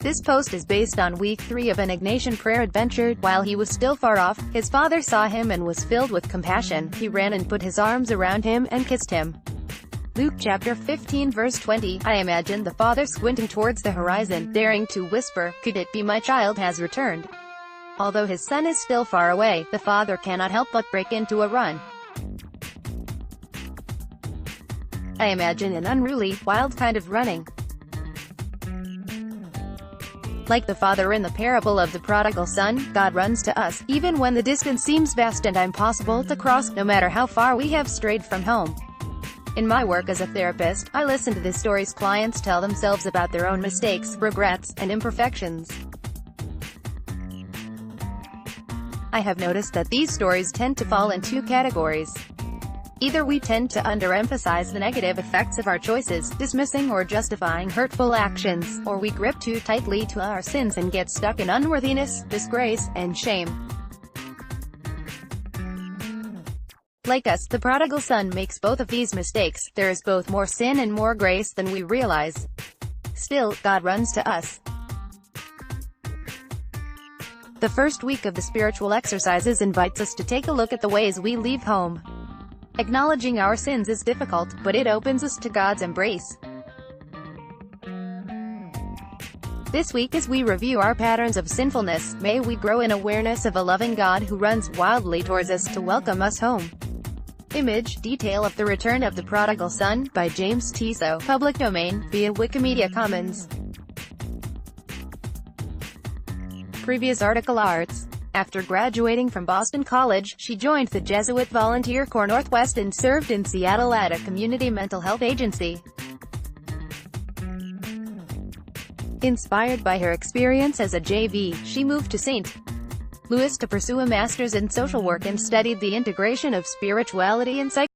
This post is based on week 3 of an Ignatian prayer adventure. While he was still far off, his father saw him and was filled with compassion. He ran and put his arms around him and kissed him. Luke chapter 15 verse 20. I imagine the father squinting towards the horizon, daring to whisper, "Could it be my child has returned?" Although his son is still far away, the father cannot help but break into a run. I imagine an unruly, wild kind of running. Like the father in the parable of the prodigal son, God runs to us, even when the distance seems vast and impossible to cross, no matter how far we have strayed from home. In my work as a therapist, I listen to the stories clients tell themselves about their own mistakes, regrets, and imperfections. I have noticed that these stories tend to fall in 2 categories. Either we tend to underemphasize the negative effects of our choices, dismissing or justifying hurtful actions, or we grip too tightly to our sins and get stuck in unworthiness, disgrace, and shame. Like us, the prodigal son makes both of these mistakes. There is both more sin and more grace than we realize. Still, God runs to us. The first week of the spiritual exercises invites us to take a look at the ways we leave home. Acknowledging our sins is difficult, but it opens us to God's embrace. This week, as we review our patterns of sinfulness, may we grow in awareness of a loving God who runs wildly towards us to welcome us home. Image, detail of the return of the prodigal son, by James Tissot, public domain, via Wikimedia Commons. Previous article. Arts. After graduating from Boston College, she joined the Jesuit Volunteer Corps Northwest and served in Seattle at a community mental health agency. Inspired by her experience as a JV, she moved to St. Louis to pursue a master's in social work and studied the integration of spirituality and psychology.